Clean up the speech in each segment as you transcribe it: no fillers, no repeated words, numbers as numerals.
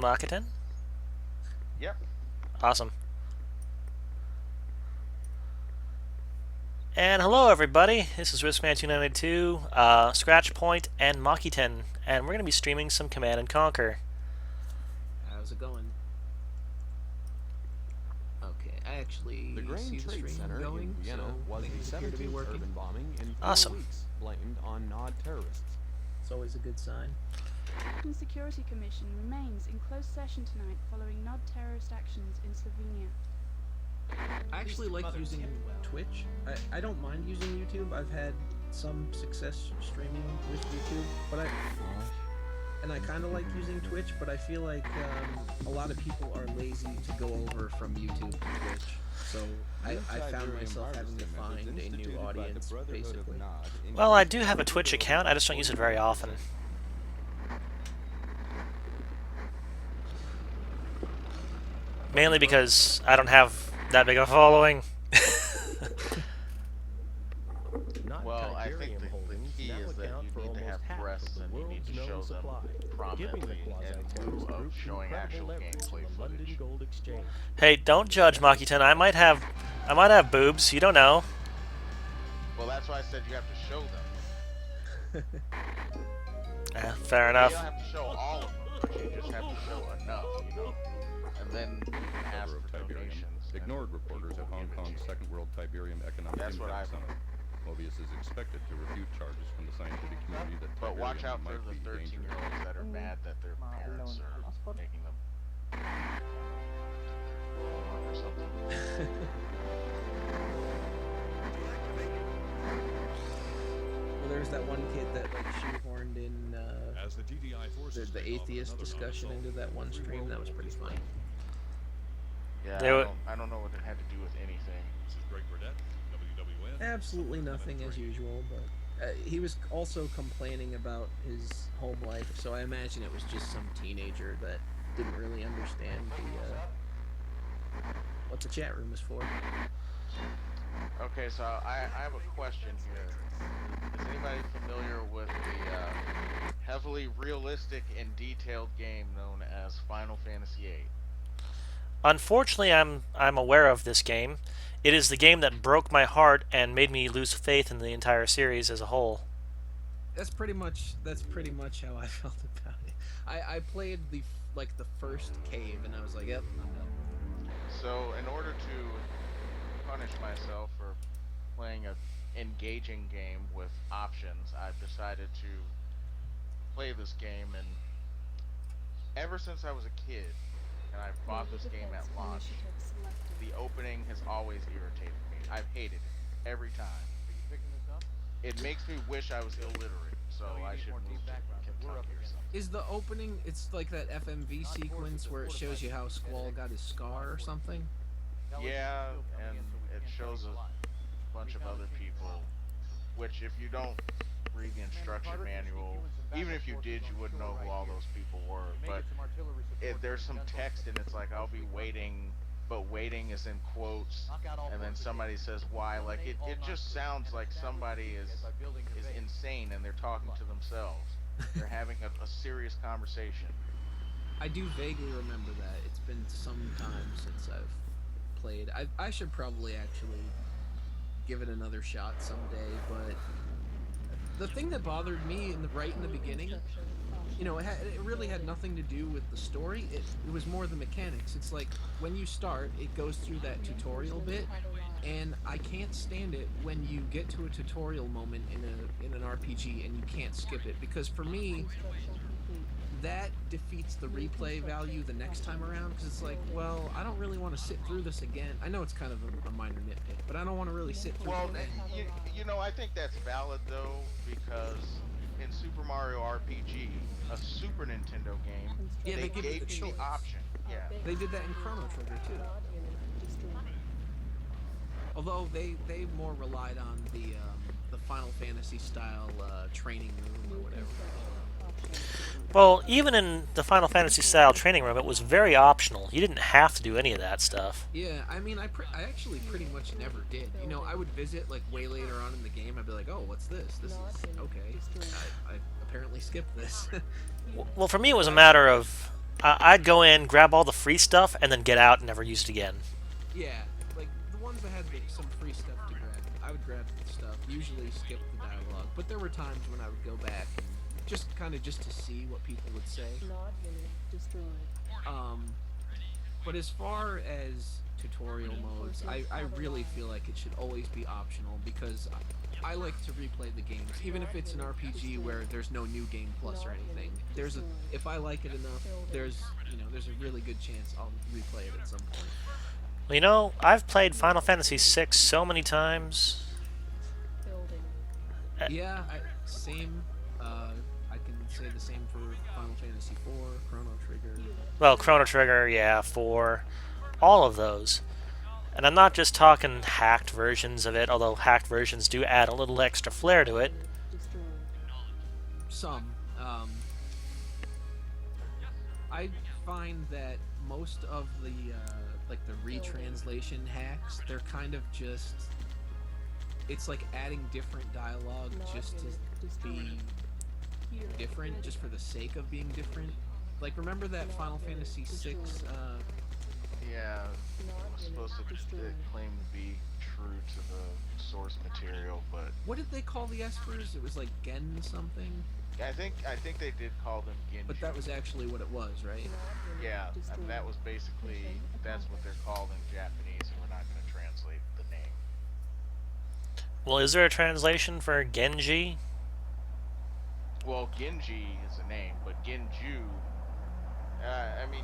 Makiten? Yep. Awesome. And hello everybody, this is Riskman 292, Scratch Point, and Makiten, and we're going to be streaming some Command & Conquer. How's it going? Okay, I actually The Grain see the Trade stream Center going, in Vienna so was things the appear to be 17th working. urban bombing in 4 Awesome. weeks, blamed on Nod terrorists. It's always a good sign. The Security Commission remains in closed session tonight following NOD terrorist actions in Slovenia. I actually like using Twitch. I don't mind using YouTube. I've had some success streaming with YouTube, but I kind of like using Twitch, but I feel like a lot of people are lazy to go over from YouTube to Twitch. So I found myself having to find a new audience, basically. Well, I do have a Twitch account, I just don't use it very often. Mainly because I don't have that big of a following. Well, I think the key is that you need to have breasts and you need to show them prominently in lieu of showing actual gameplay footage. Hey, don't judge, Makiten. I might have boobs. You don't know. Well, that's why I said you have to show them. Fair You enough. don't have to show all of them, but you just have to show enough, you know? And then you can ask for donations. Ignored reporters at Hong Kong's Second World Tiberium Economic That's what Impact I've Summit. Mobius is expected to refute charges from the scientific community that But watch out Tiberium for might the be dangerous. 13-year-olds that are mad that their parents are making them or something. Well, there's that one kid that like shoehorned in As the TDI forces the atheist discussion into that one stream. That was pretty funny. Yeah, I don't know what it had to do with anything. This is Greg Burdett, WWN. Absolutely nothing as usual, but he was also complaining about his home life, so I imagine it was just some teenager that didn't really understand what the chat room is for. Okay, so I have a question here. Is anybody familiar with the heavily realistic and detailed game known as Final Fantasy VIII? Unfortunately, I'm aware of this game. It is the game that broke my heart and made me lose faith in the entire series as a whole. That's pretty much how I felt about it. I played the first cave, and I was like, yep, I'm done. So in order to punish myself for playing an engaging game with options, I've decided to play this game, and ever since I was a kid and I bought this game at launch, the opening has always irritated me. I've hated it every time. It makes me wish I was illiterate, so I should move to Kentucky or something. Is the opening? It's like that FMV sequence where it shows you how Squall got his scar or something. Yeah, and it shows a bunch of other people, which if you don't read the instruction manual, even if you did, you wouldn't know who all those people were. But there's some text, and it's like, I'll be waiting, but waiting is in quotes, and then somebody says why. Like, it just sounds like somebody is insane, and they're talking to themselves. They're having a serious conversation. I do vaguely remember that. It's been some time since I've played. I should probably actually give it another shot someday, but the thing that bothered me right in the beginning, you know, it really had nothing to do with the story. It was more the mechanics. It's like when you start, it goes through that tutorial bit, and I can't stand it when you get to a tutorial moment in an RPG and you can't skip it, because for me, that defeats the replay value the next time around, because it's like, well, I don't really want to sit through this again. I know it's kind of a minor nitpick, but I don't want to really sit through it again. You know, I think that's valid, though, because in Super Mario RPG, a Super Nintendo game, Yeah, they they give you gave the you choice. the option. Yeah. They did that in Chrono Trigger too. Although they more relied on the Final Fantasy style training room or whatever. Well, even in the Final Fantasy style training room, it was very optional. You didn't have to do any of that stuff. Yeah, I mean, I actually pretty much never did. You know, I would visit like way later on in the game. I'd be like, oh, what's this? This is okay. I apparently skipped this. Well, for me, it was a matter of I'd go in, grab all the free stuff, and then get out and never use it again. Yeah, like the ones that had some free stuff to grab, I would grab the stuff. Usually skip the dialogue, but there were times when I would go back and just kind of just to see what people would say. Nod unit destroyed. Um, but as far as tutorial modes, I really feel like it should always be optional because I like to replay the games, even if it's an RPG where there's no new game plus or anything. If I like it enough, there's a really good chance I'll replay it at some point. Well, you know, I've played Final Fantasy VI so many times. Building. Yeah, same. I can say the same for Final Fantasy IV, Chrono Trigger. Well, Chrono Trigger, yeah, 4, all of those. And I'm not just talking hacked versions of it, although hacked versions do add a little extra flair to it. Destroyed. Some. I find that most of the like the retranslation hacks, they're kind of just. It's like adding different dialogue just to be different, just for the sake of being different. Like, remember that Final Fantasy VI? Yeah, it was supposed to claim to be true to the source material, but What did they call the espers? It was like Gen something, I think they did call them Genji. but that was actually what it was, right? Yeah, I mean, that was basically that's what they're called in Japanese, and we're not going to translate the name. Well, is there a translation for Genji? Well, Genji is a name, but Genju. I mean,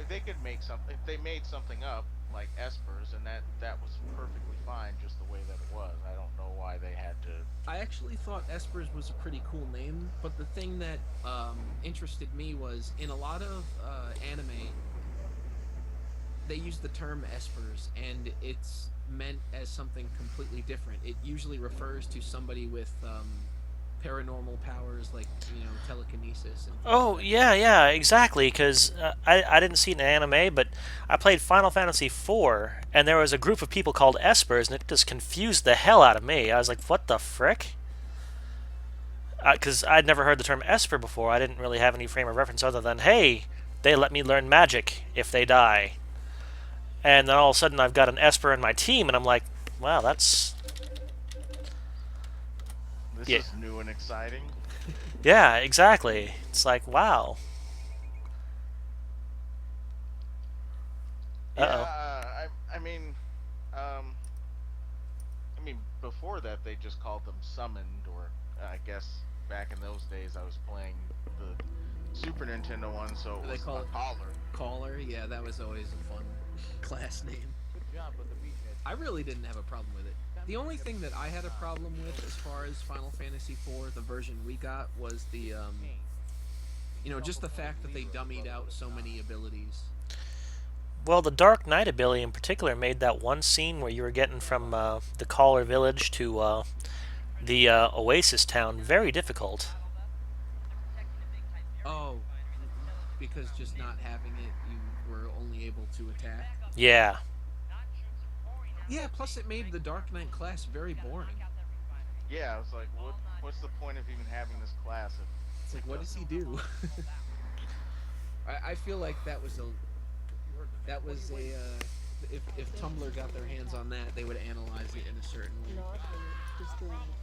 they could make something. If they made something up like espers, and that was perfectly fine, just the way that it was. I don't know why they had to. I actually thought espers was a pretty cool name, but the thing that interested me was in a lot of anime, they use the term espers, and it's meant as something completely different. It usually refers to somebody with paranormal powers, like telekinesis. And Oh, yeah, exactly, because I didn't see it in anime, but I played Final Fantasy IV, and there was a group of people called Espers, and it just confused the hell out of me. I was like, what the frick? Because I'd never heard the term Esper before. I didn't really have any frame of reference other than, hey, they let me learn magic if they die. And then all of a sudden I've got an Esper in my team, and I'm like, wow, that's... This Yeah. is new and exciting. Yeah, exactly. It's like, wow. Uh-oh. Yeah, I mean, before that they just called them summoned, or I guess back in those days I was playing the Super Nintendo one, so it They was call a it- caller. Caller, yeah, that was always a fun class name. I really didn't have a problem with it. The only thing that I had a problem with as far as Final Fantasy IV, the version we got, was the just the fact that they dummied out so many abilities. Well, the Dark Knight ability in particular made that one scene where you were getting from the Caller Village to the Oasis town very difficult. Oh, because just not having it, you were only able to attack. Yeah. Yeah, plus it made the Dark Knight class very boring. Yeah, I was like, what's the point of even having this class? It's like, what does he do? I feel like that was a if Tumblr got their hands on that, they would analyze it in a certain way. Nod unit destroyed.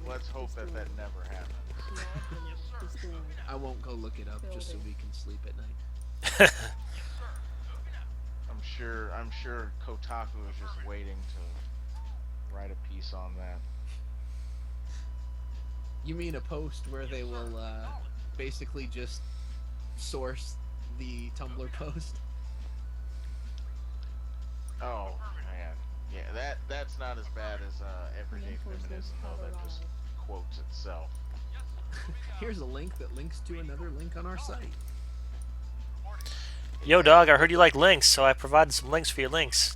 Let's hope that never happens. Nod unit destroyed. I won't go look it up just so we can sleep at night. I'm sure Kotaku is just waiting to write a piece on that. You mean a post where they will basically just source the Tumblr post? Oh man, yeah, that's not as bad as everyday feminism though. That just quotes itself. Here's a link that links to another link on our site. Yo, dog, I heard you like links, so I provided some links for your links.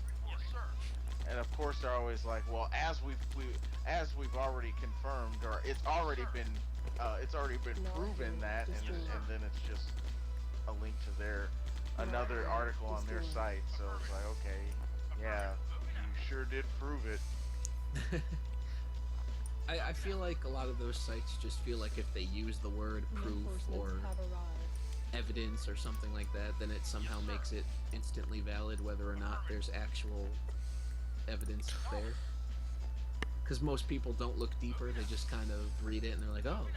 And of course they're always like, well, as we've already confirmed, or it's already been proven that, and then it's just a link to another article on their site. So it's like, okay, yeah, you sure did prove it. I feel like a lot of those sites just feel like if they use the word proof or Reinforcements have arrived. evidence or something like that, then it somehow makes it instantly valid whether or not there's actual evidence there. Because most people don't look deeper, they just kind of read it and they're like, oh.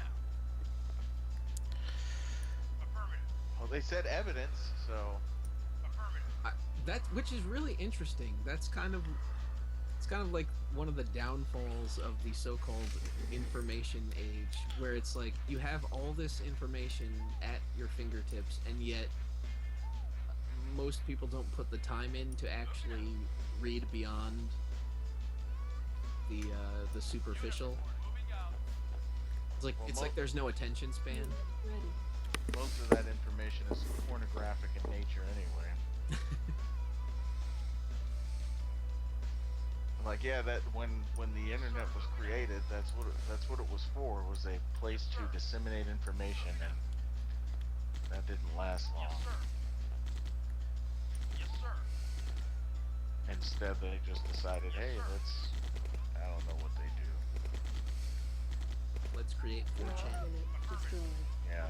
Well, they said evidence, so That which is really interesting. It's kind of like one of the downfalls of the so-called information age, where it's like you have all this information at your fingertips, and yet most people don't put the time in to actually read beyond the superficial. It's like there's no attention span. Ready. most of that information is pornographic in nature anyway. Like, yeah, that when the internet was created, that's what it was for. Was a place to disseminate information, and that didn't last long. Yes, sir. Instead, they just decided, hey, I don't know what they do. Let's create 4chan. Unit destroyed. Yeah,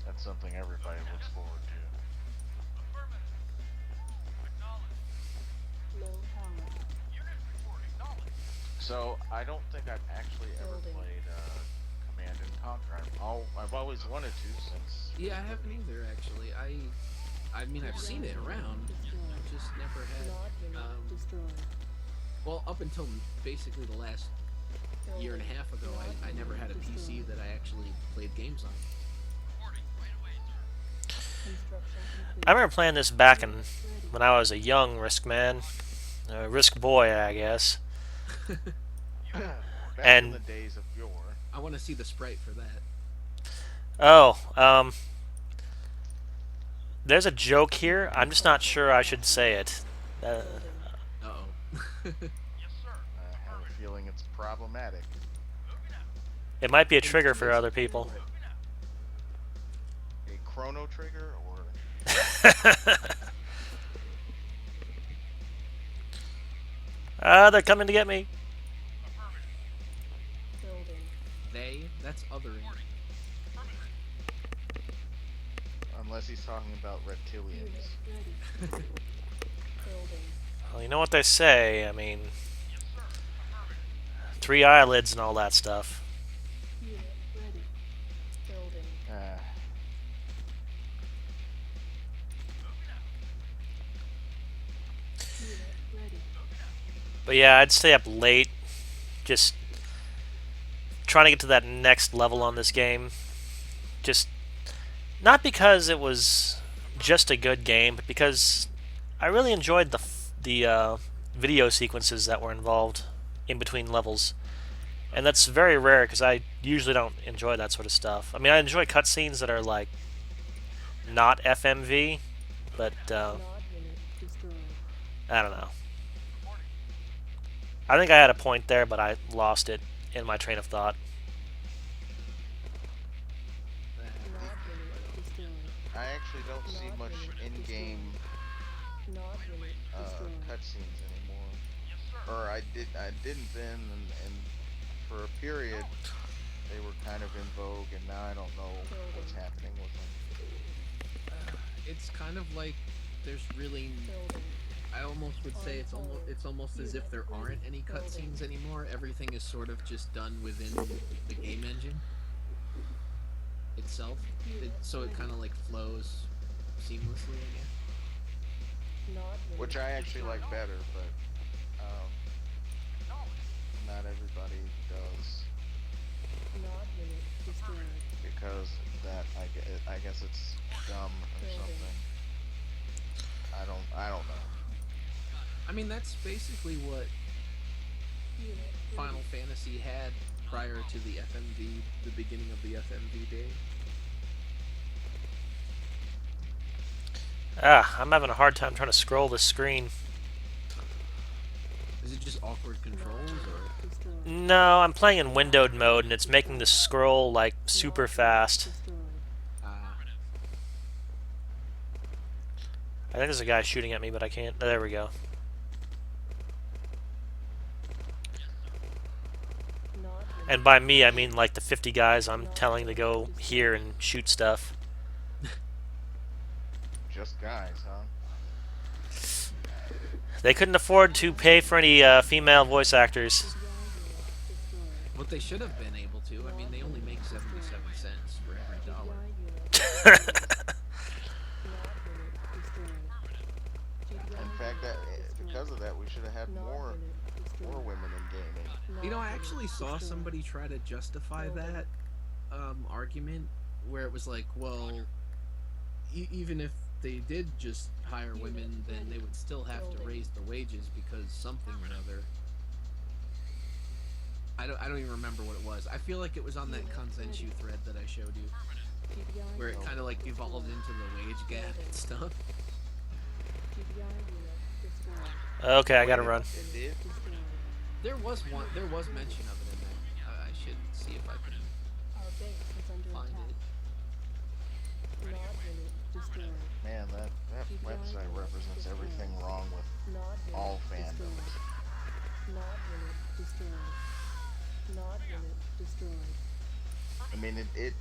that's something everybody looks forward to. Low power. So I don't think I've actually ever Building. played Command and Conquer. I've always wanted to since. Yeah, I haven't either actually. I mean I've seen it around, Destroyed. just never had. Nod unit destroyed. Well, up until basically the last year and a half ago, I never had a PC that I actually played games on. Construction complete. I remember playing this back when I was a young Riskman, Risk boy, I guess. Back in And- the days of yore. I want to see the sprite for that. Oh, there's a joke here. I'm just not sure I should say it. Uh-oh. I have a feeling it's problematic. It might be a trigger for other people. A chrono trigger or They're coming to get me. Building. That's othering. unless he's talking about reptilians. Unit ready. Building. Well, you know what they say. I mean, 3 eyelids and all that stuff. Unit ready. Building. Unit ready. But yeah, I'd stay up late, just trying to get to that next level on this game. Just not because it was just a good game, but because I really enjoyed the video sequences that were involved in between levels, and that's very rare because I usually don't enjoy that sort of stuff. I mean, I enjoy cutscenes that are like not FMV, but Nod unit destroyed. I don't know. I think I had a point there, but I lost it in my train of thought. Nod unit destroyed. I actually don't see much in-game Nod unit destroyed. cutscenes anymore. Or I didn't then, and for a period they were kind of in vogue, and now I don't know what's happening with them. It's kind of like there's really. Building. I almost would say it's almost as if there aren't any cutscenes anymore. Everything is sort of just done within the game engine itself. So it kind of like flows seamlessly, I guess. Nod unit Which I actually like better, but not everybody does, Nod unit destroyed. because that I guess it's dumb or something. I don't know. I mean, that's basically what Unit Final Fantasy had prior to the FMV, the beginning of the FMV day. I'm having a hard time trying to scroll this screen. Is it just awkward controls, or? destroyed. No, I'm playing in windowed mode, and it's making the scroll like super fast. Destroyed. I think there's a guy shooting at me, but I can't. There we go. Nod unit And by me, I mean like the 50 guys I'm telling to go here and shoot stuff. just guys, huh? They couldn't afford to pay for any female voice actors. What they should have been able to. I mean, they only make 77 cents for every dollar. In fact, because of that, we should have had more women in gaming. You know, I actually saw somebody try to justify that argument where it was like, well, even if they did just hire women, then they would still have to raise the wages because something or other. I don't even remember what it was. I feel like it was on that Kanzenshu thread that I showed you, where it kind of like evolved into the wage gap and stuff. Okay, I gotta run. It did? There was mention of it in there. I should see if I can Our base is under find attack. it. Nod unit destroyed. Man, that website represents everything wrong with Nod unit all destroyed. fandoms. Nod unit destroyed. Nod unit destroyed. I mean, it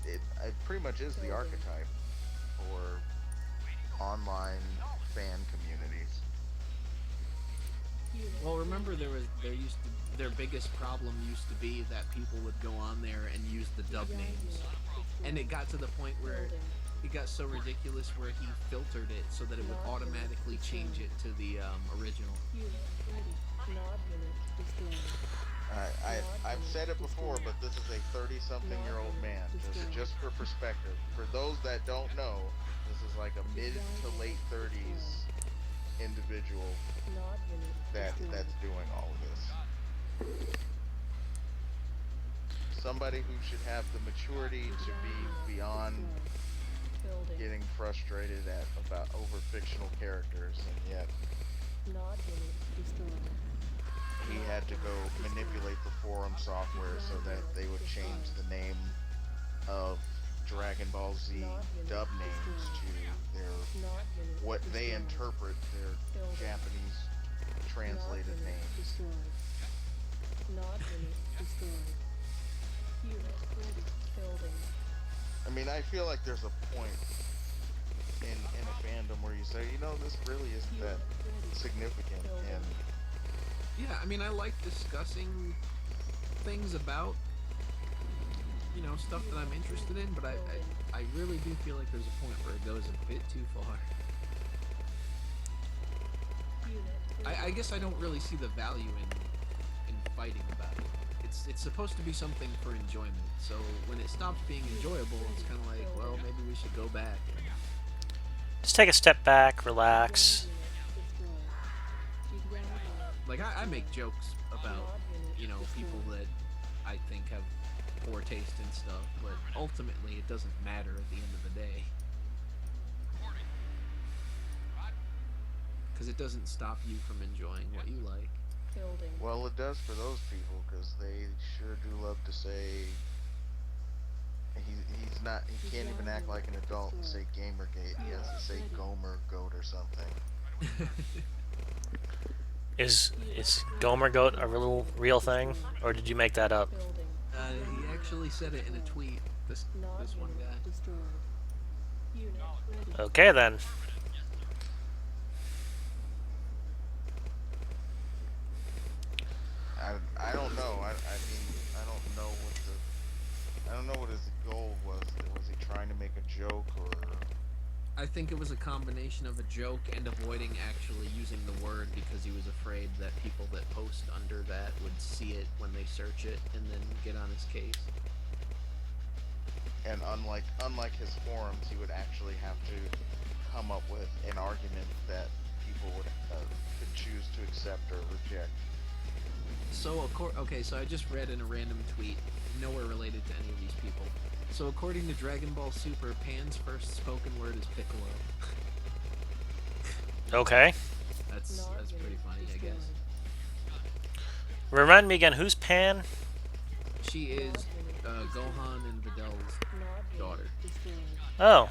pretty much is the archetype for online fan communities. Well, remember their biggest problem used to be that people would go on there and use the dub names, and it got to the point where it got so ridiculous where he filtered it so that it would automatically change it to the original. Unit ready. Nod unit destroyed. I've said it before, but this is a 30-something-year-old man. Just for perspective, for those that don't know, this is like a mid to late 30s individual Nod unit destroyed. that's doing all of this. Somebody who should have the maturity to be beyond Building. getting frustrated about over fictional characters, and yet Nod unit destroyed. he had to go manipulate the forum software so that they would change the name of Dragon Ball Z dub names to their Nod unit what they destroyed. interpret their Japanese translated Nod unit names. destroyed. Nod unit destroyed. Unit ready. Building. I mean, I feel like there's a point in a fandom where you say, you know, this really isn't that significant, and Yeah, I mean, I like discussing things about, you know, stuff that I'm interested in, but I really do feel like there's a point where it goes a bit too far. I guess I don't really see the value in fighting about it. It's supposed to be something for enjoyment, so when it stops being enjoyable, it's kind of like, well, maybe we should go back. Just take a step back, relax. Like, I make jokes about, you know, people that I think have poor taste and stuff, but ultimately it doesn't matter at the end of the day. Because it doesn't stop you from enjoying what you like. Building. well, it does for those people, because they sure do love to say he can't even act like an adult and say Gamergate. He has to say Gomer Goat or something. Is Gomer Goat a real thing, or did you make that up? Building. He actually said it in a tweet, this one guy. Destroyed. Unit ready. Okay then. I don't know. I mean, I don't know what his goal was. Was he trying to make a joke, or I think it was a combination of a joke and avoiding actually using the word because he was afraid that people that post under that would see it when they search it and then get on his case. and unlike his forums, he would actually have to come up with an argument that people could choose to accept or reject. So, so I just read in a random tweet, nowhere related to any of these people. So, according to Dragon Ball Super, Pan's first spoken word is Piccolo. Okay. That's pretty funny, I guess. Remind me again, who's Pan? She is Gohan and Vidal's daughter. Oh.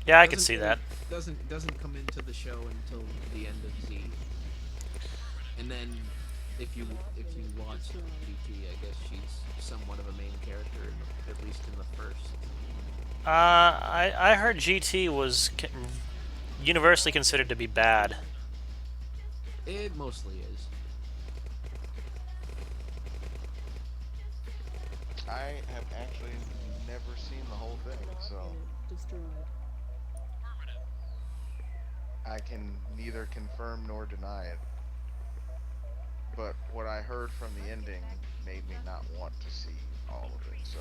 Yeah, I could see that. Doesn't come into the show until the end of Z. And then if you watch GT, I guess she's somewhat of a main character, at least in the first. I heard GT was universally considered to be bad. It mostly is. I have actually never seen the whole thing, Not so unit destroyed. I can neither confirm nor deny it. But what I heard from the ending made me not want to see all of it, so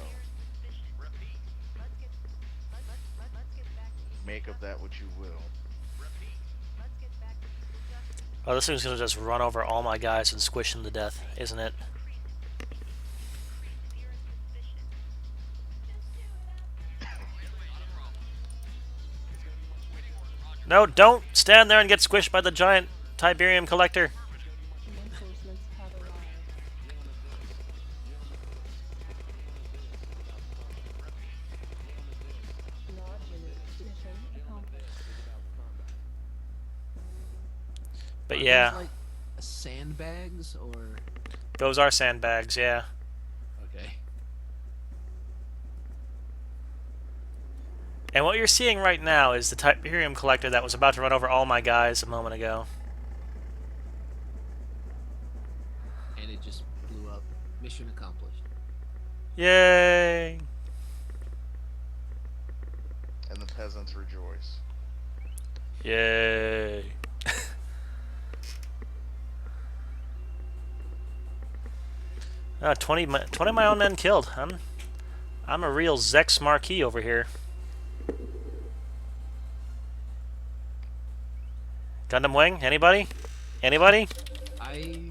make of that what you will. Oh, this thing's gonna just run over all my guys and squish them to death, isn't it? No, don't stand there and get squished by the giant Tiberium collector. Reinforcements have arrived. Not unit mission accomplished. But Are yeah, those like sandbags or? those are sandbags, yeah. Okay. And what you're seeing right now is the Tiberium collector that was about to run over all my guys a moment ago. And it just blew up. Mission accomplished. Yay! And the peasants rejoice. Yay! 20 of my own men killed. I'm a real Zex Marquis over here. Gundam Wing? Anybody? Anybody? I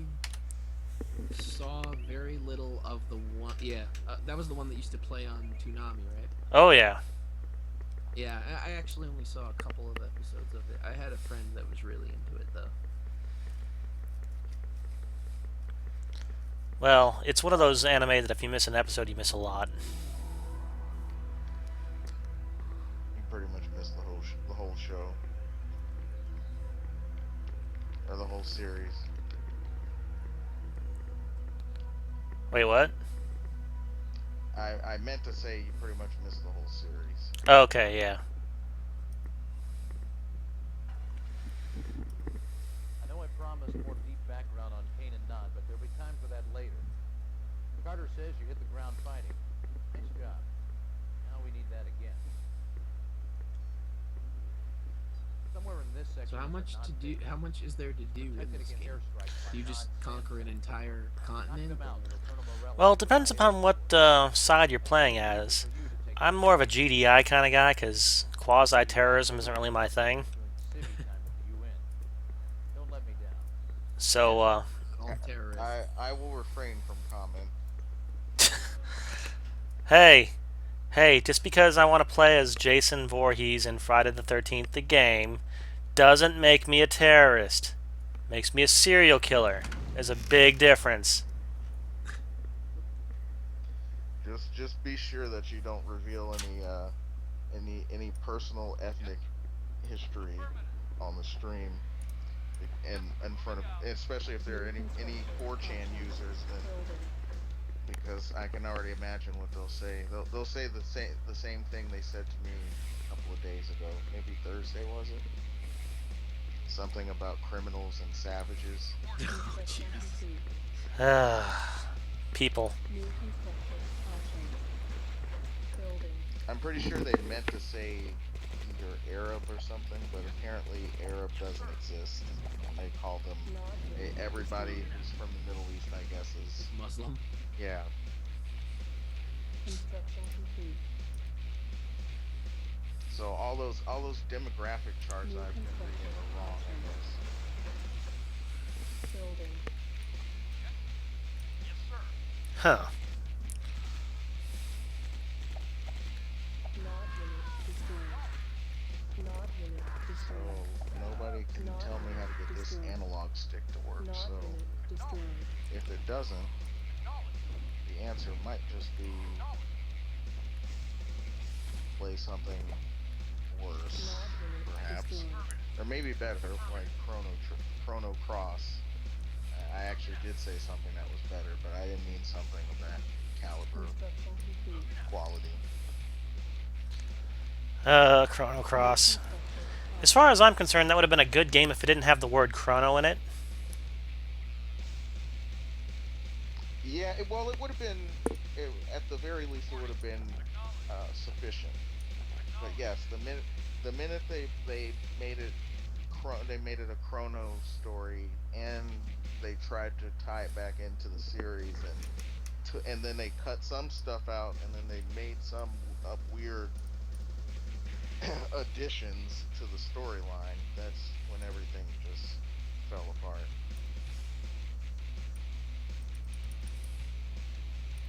saw very little of the one. Yeah, that was the one that used to play on Toonami, right? Oh yeah. Yeah, I actually only saw a couple of episodes of it. I had a friend that was really into it, though. Well, it's one of those anime that if you miss an episode, you miss a lot. You pretty much missed the whole show. Or the whole series. Wait, what? I meant to say you pretty much missed the whole series. Okay, yeah. I know I promised more deep background on Kane and Nod, but there'll be time for that later. Carter says you hit the ground fighting. Nice job. Now we need that again. Somewhere in this section. So how much to do? How much is there to do in this game? Do you just conquer an entire continent? Well, it depends upon what side you're playing as. I'm more of a GDI kind of guy, because quasi-terrorism isn't really my thing. So, All terrorists. I will refrain from comment. hey, just because I want to play as Jason Voorhees in Friday the 13th, the game, doesn't make me a terrorist. Makes me a serial killer. There's a big difference. Just be sure that you don't reveal any personal ethnic history on the stream in front of, especially if there are any 4chan users, then, because I can already imagine what they'll say. They'll say the same thing they said to me a couple of days ago. Maybe Thursday, was it? Something about criminals and savages. Oh, jeez. People. New construction options. Building. I'm pretty sure they meant to say either Arab or something, but apparently Arab doesn't exist. They call them Not everybody who's from the Middle East, I guess, is Muslim. yeah. construction complete. So all those demographic charts New I've been reading are wrong, I guess. Building. Huh. Not unit destroyed. Not unit So destroyed. nobody can Not tell me how to get this destroyed. analog stick to work. Not So unit destroyed. if it doesn't, the answer might just be play something worse, Not unit perhaps, destroyed. or maybe better, like Chrono Cross. I actually did say something that was better, but I didn't mean something of that caliber, Construction complete. quality. Chrono Cross. Construction As far as I'm concerned, that would have been a good game if it didn't have the word chrono in it. Yeah, well, it would have been, at the very least, it would have been sufficient. But yes, the minute they made it they made it a chrono story, and they tried to tie it back into the series, and then they cut some stuff out, and then they made some weird additions to the storyline. That's when everything just fell apart.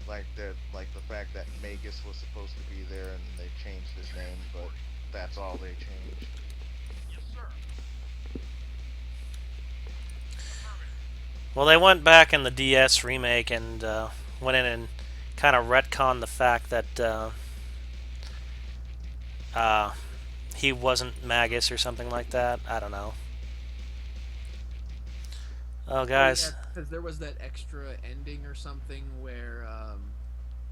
Like the fact that Magus was supposed to be there, and they changed his name, but that's all they changed. Well, they went back in the DS remake and went in and kind of retconned the fact that uh, he wasn't Magus or something like that. I don't know. Oh, Oh yeah, guys. because there was that extra ending or something where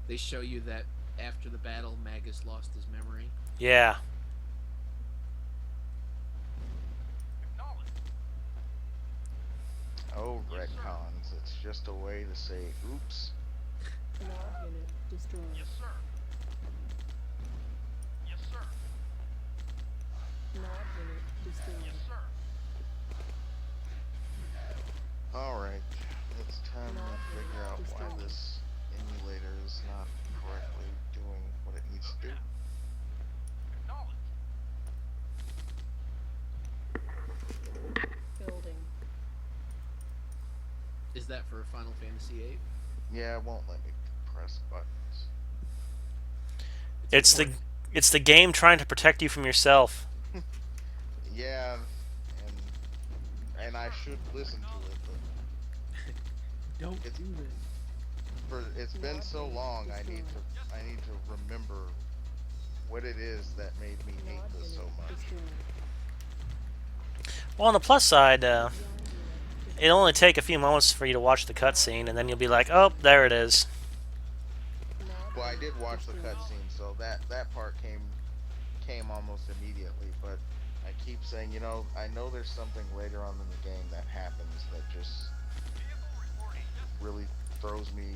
they show you that after the battle, Magus lost his memory. Yeah. Oh, retcons. It's just a way to say oops. Nav unit destroyed. Nav unit destroyed. Alright, it's time to figure out why this emulator is not correctly doing what it needs to do. Building. Is that for Final Fantasy VIII? Yeah, it won't let me press buttons. It's the game trying to protect you from yourself. Yeah, and I should listen to it, but Don't it's do this. it's been so long. I need to remember what it is that made me hate Nav this so unit much. destroyed. Well, on the plus side, it'll only take a few moments for you to watch the cutscene, and then you'll be like, "Oh, there it is." Well, I did watch the cutscene, so that part came almost immediately. But I keep saying, I know there's something later on in the game that happens that just really throws me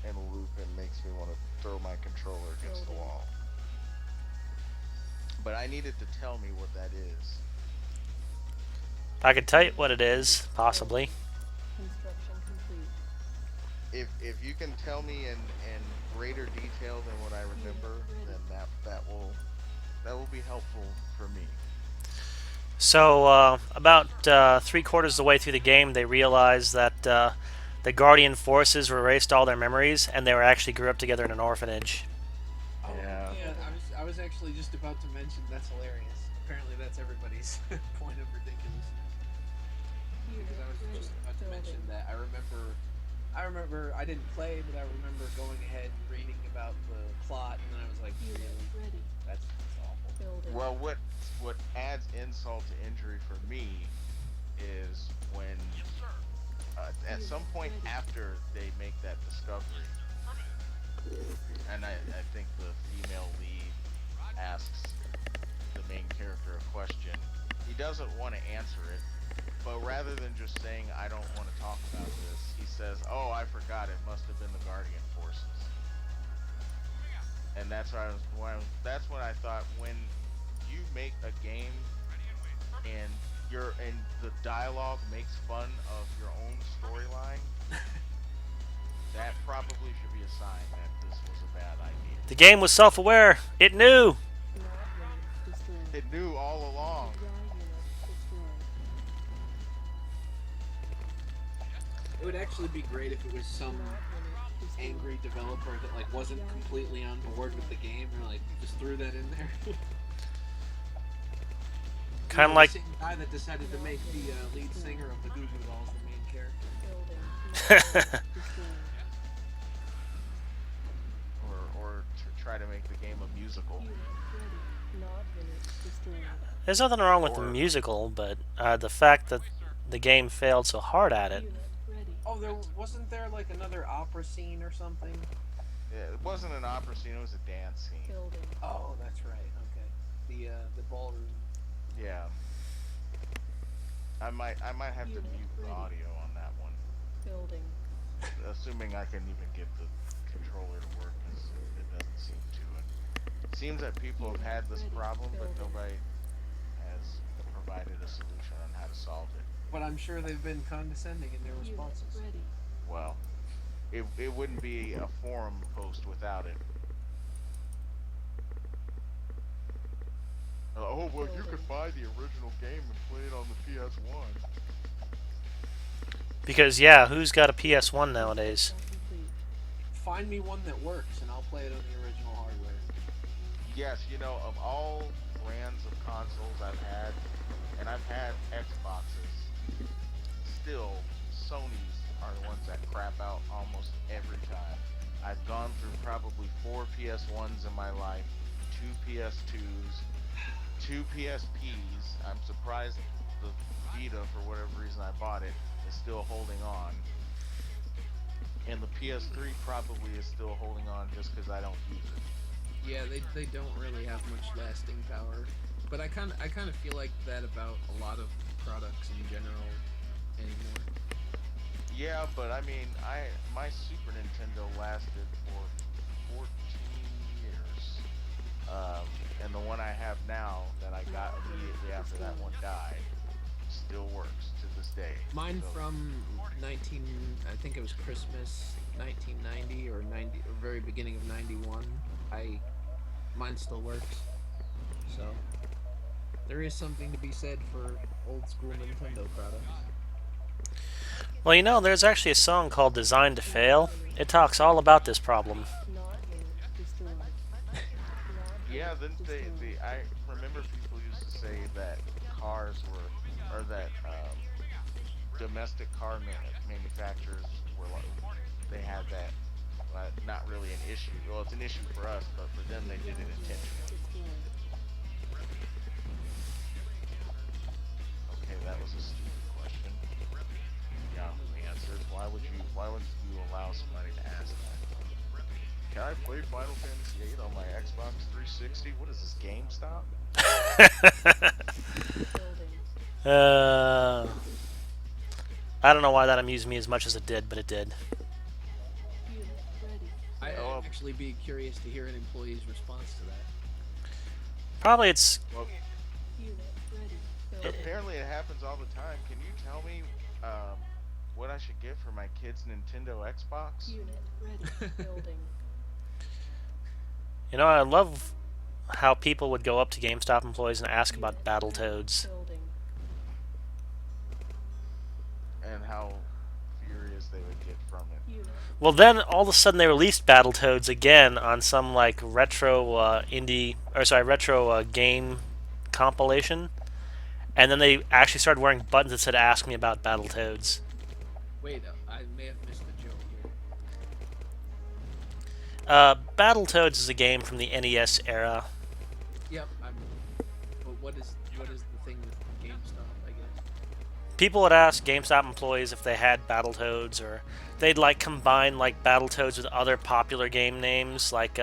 in a loop and makes me want to throw my controller against the wall. But I needed to tell me what that is. I could tell you what it is, possibly. Construction complete. If you can tell me in greater detail than what I remember, then that will be helpful for me. So, about 3/4 of the way through the game, they realized that the Guardian forces erased all their memories, and they were actually grew up together in an orphanage. Oh Yeah. yeah, I was actually just about to mention that's hilarious. Apparently, that's everybody's point of ridiculousness. Because I was just about to mention that I remember I didn't play, but I remember going ahead and reading about the plot, and then I was like, really, Ready. that's awful. Building. Well, what adds insult to injury for me is when at some point after they make that discovery, and I think the female lead asks the main character a question. He doesn't want to answer it, but rather than just saying I don't want to talk about this, he says, "Oh, I forgot. It must have been the Guardian forces." And that's that's when I thought, when you make a game and the dialogue makes fun of your own storyline, that probably should be a sign that this was a bad idea. The game was self-aware. It knew. Nav unit destroyed. It knew all along. Dry unit destroyed. It would actually be great if it was some Nav unit destroyed. angry developer that like wasn't completely on board with the game, and like just threw that in there. Kind of The like same guy that decided to make the lead singer of the Goo Goo Dolls the main character. Building. Nav unit destroyed. Or to try to make the game a musical. Unit ready. Nav unit destroyed. there's nothing wrong with the Or- musical, but the fact that the game failed so hard at it. Unit ready. Oh, wasn't there like another opera scene or something? Yeah, it wasn't an opera scene; it was a dance scene. Building. Oh, that's right. Okay, the ballroom. Yeah, I might have to Unit mute the ready. audio on that one, Building. assuming I can even get the controller to work, because it doesn't seem to. And it seems that people have Unit had this ready. problem, but Building. nobody has provided a solution on how to solve it. But I'm sure they've been condescending in their Unit responses. ready. Well, it wouldn't be a forum post without it. Oh well, you could Building. buy the original game and play it on the PS1. Because yeah, who's got a PS1 nowadays? Construction complete. Find me one that works, and I'll play it on the original hardware. Yes, of all brands of consoles I've had, and I've had Xboxes, still Sony's are the ones that crap out almost every time. I've gone through probably four PS1s in my life, two PS2s, two PSPs. I'm surprised the Vita, for whatever reason I bought it, is still holding on. And the PS3 probably is still holding on just because I don't use it. Yeah, they don't really have much lasting power. But I kind of feel like that about a lot of products in general anymore. Yeah, but I mean, my Super Nintendo lasted for 14 years, and the one I have now that I got immediately after that one died still works to this day. Mine So from 19, I think it was Christmas 1990 or 90, or very beginning of 91. I Mine still works. So there is something to be said for old school Nintendo products. Well, there's actually a song called Designed to Fail. It talks all about this problem. Not unit destroyed. Not yeah, unit then destroyed. I remember people used to say that cars were, or that domestic car manufacturers were like, they had that, not really an issue. Well, it's an issue for us, but for them they did it intentionally. Destroyed. Okay, that was a stupid question. Yahoo answers. Why would you allow somebody to ask that? Can I play Final Fantasy VIII on my Xbox 360? What is this, GameStop? Building. uh, I don't know why that amused me as much as it did, but it did. Unit ready. I'd Oh, actually be curious to hear an employee's response to that. Probably it's well, Unit ready. Building. apparently it happens all the time. Can you tell me what I should get for my kid's Nintendo Xbox? Unit ready. Building. I love how people would go up to GameStop employees and ask about Unit Battletoads. Building. And how furious they would get from it. Unit. Well, then all of a sudden they released Battletoads again on some like retro retro game compilation, and then they actually started wearing buttons that said "Ask me about Battletoads." Wait, I may have missed the joke here. Battletoads is a game from the NES era. Yep, but what is the thing with GameStop? I guess. People would ask GameStop employees if they had Battletoads, or they'd like combine like Battletoads with other popular game names, like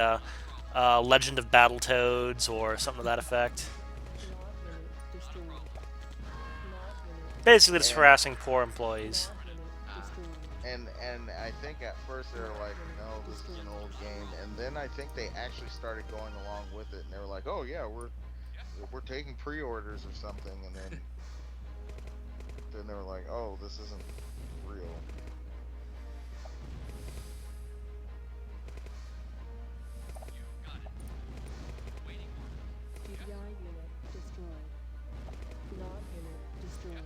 Legend of Battletoads or something to that effect. Not unit destroyed. Not unit. Basically, just And harassing poor employees. Not unit destroyed. and I think at first they were like, no, this is an old game, and then I think they actually started going along with it, and they were like, oh yeah, we're taking pre-orders or something, and then they were like, oh, this isn't real. GDI unit destroyed. Not unit destroyed.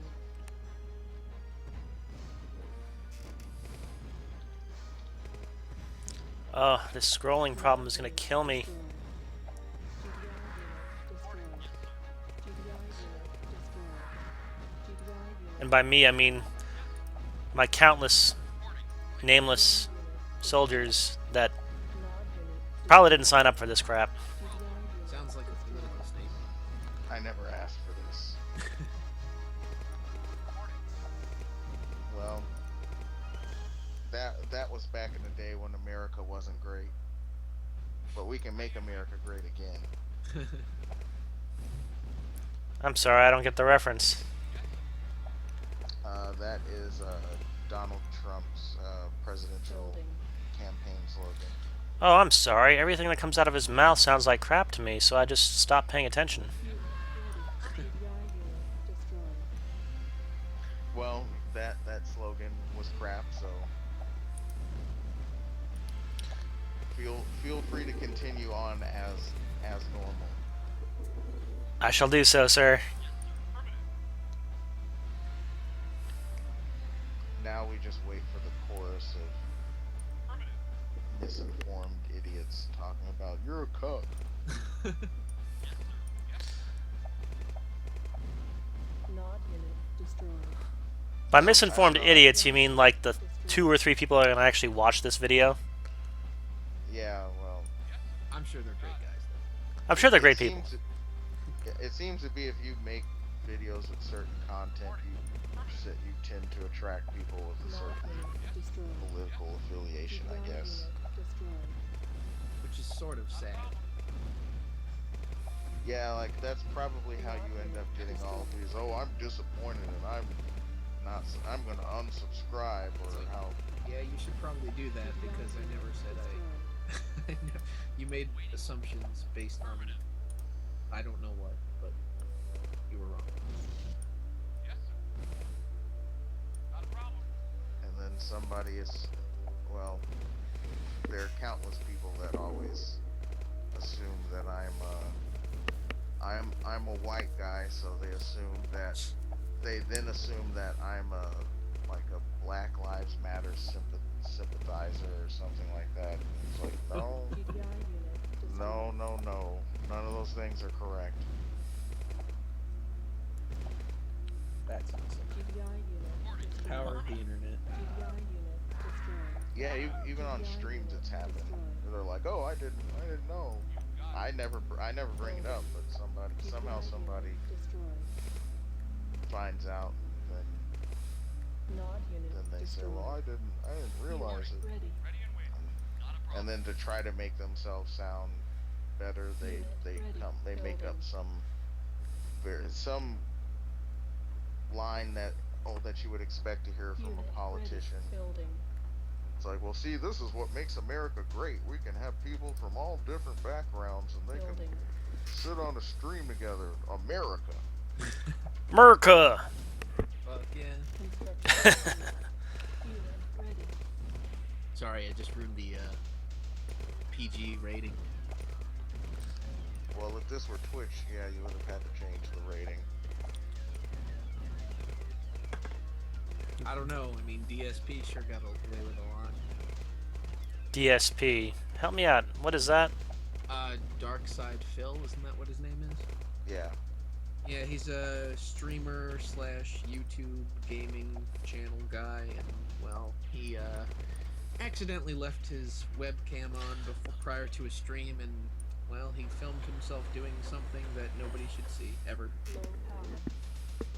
Oh, this scrolling problem is gonna kill me. And by me, I mean my countless nameless soldiers that probably didn't sign up for this crap. Sounds like a political statement. I never asked for this. Well, that was back in the day when America wasn't great, but we can make America great again. I'm sorry, I don't get the reference. That is Donald Trump's presidential Building. campaign slogan. Oh, I'm sorry. Everything that comes out of his mouth sounds like crap to me, so I just stopped paying attention. Unit ready. TDI unit destroyed. Well, that slogan was crap, so feel free to continue on as normal. I shall do so, sir. Now we just wait for the chorus of misinformed idiots talking about you're a cuck. Nod unit destroyed. By No, misinformed I know. idiots, you mean like the 2 or 3 people that are going to actually watch this video? Yeah, well, I'm sure they're great guys though. I'm sure they're it great people. it seems to be if you make videos with certain content, you tend to attract people with a Nod certain unit destroyed. political affiliation, I TDI guess. unit destroyed. Which is sort of sad. Yeah, like that's probably how you end up getting all these. Oh, I'm disappointed, and I'm gonna unsubscribe, or how. Yeah, you should probably do that because I never said I. You made assumptions based on I don't know what, but you were wrong. And then somebody is, well, there are countless people that always assume that I'm a white guy, so they then assume that I'm like a Black Lives Matter sympathizer or something like that. It's like, no, TDI unit destroyed. no, none of those things are correct. That's awesome. TDI unit destroyed. Power of the internet. TDI unit destroyed. Yeah, even on streams it's happened. They're like, oh, I didn't know. I never bring it up, but somehow somebody Destroyed. finds out, Nod unit then they say, destroyed. well, I didn't realize it. Ready. And then to try to make themselves sound better, they make up some line that you would expect to hear from Unit a politician. ready. Building. It's like, well, see, this is what makes America great. We can have people from all different backgrounds, and they Building. can sit on a stream together. America. Merca! Fuck yeah. Construction. Unit ready. Sorry, I just ruined the PG rating. Well, if this were Twitch, yeah, you would have had to change the rating. I don't know. I mean, DSP sure got away with a lot. DSP. Help me out. What is that? Dark Side Phil, isn't that what his name is? Yeah. Yeah, he's a streamer slash YouTube gaming channel guy, and well, he accidentally left his webcam on prior to a stream, and well, he filmed himself doing something that nobody should see ever. Low power.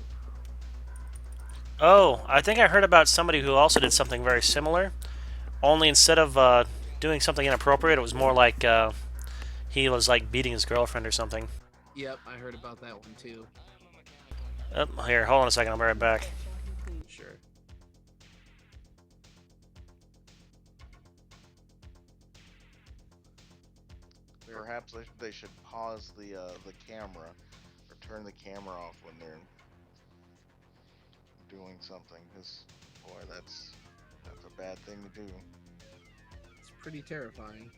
Oh, I think I heard about somebody who also did something very similar. Only instead of doing something inappropriate, it was more like he was like beating his girlfriend or something. Yep, I heard about that one too. Oh, here, hold on a second. I'll be right back. Construction complete. Sure. Perhaps they should pause the camera or turn the camera off when they're doing something, because boy, that's a bad thing to do. It's pretty terrifying.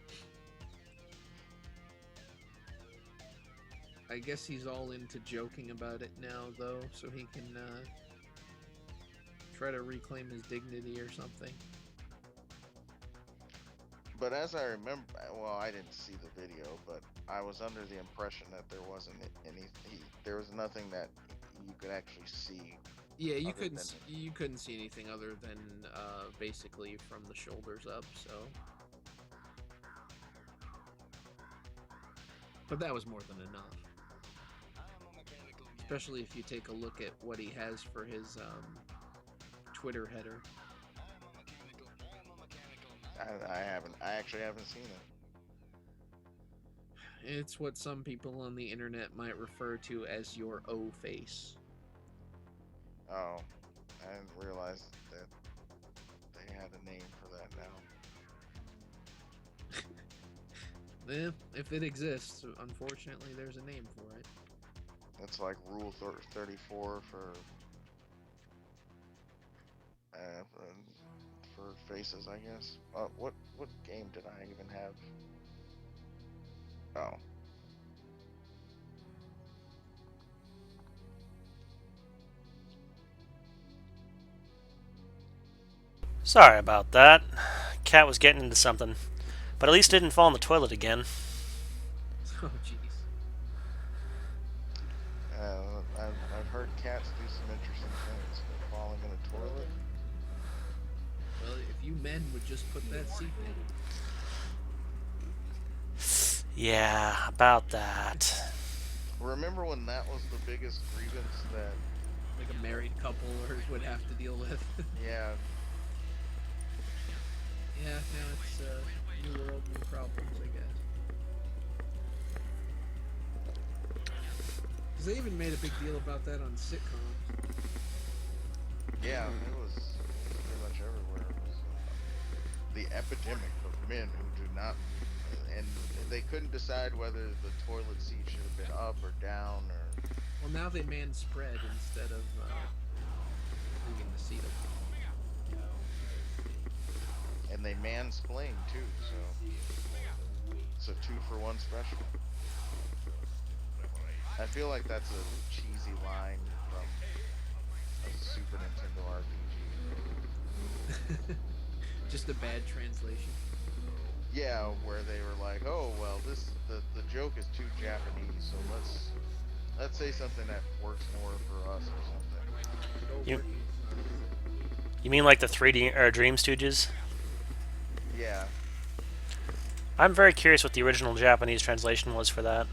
I guess he's all into joking about it now, though, so he can try to reclaim his dignity or something. But as I remember, well, I didn't see the video, but I was under the impression that there wasn't there was nothing that you could actually see. Yeah, you Other couldn't than- you couldn't see anything other than basically from the shoulders up. So, but that was more than enough. Especially if you take a look at what he has for his Twitter header. I actually haven't seen it. It's what some people on the internet might refer to as your O face. Oh, I didn't realize that they had a name for that now. If it exists, unfortunately, there's a name for it. It's like Rule 34 for faces, I guess. What game did I even have? Oh, Sorry about that. Cat was getting into something. But at least didn't fall in the toilet again. Oh, jeez. I've heard cats do some interesting things, but falling in a toilet. Well, if you men would just put that seat in. Yeah, about that. Remember when that was the biggest grievance that? Like a married couple would have to deal with. Yeah. Yeah, now it's new world, new problems, I guess. Because they even made a big deal about that on sitcoms. Yeah, it was pretty much everywhere. It was the epidemic of men who do not, and they couldn't decide whether the toilet seat should have been up or down or. Well, now they man spread instead of moving the seat up. And they mansplain too, so it's a 2-for-1 special. I feel like that's a cheesy line from a Super Nintendo RPG. Just a bad translation. Yeah, where they were like, "Oh well, the joke is too Japanese, so let's say something that works more for us or something." You mean like the 3D or Dream Stooges? Yeah. I'm very curious what the original Japanese translation was for that.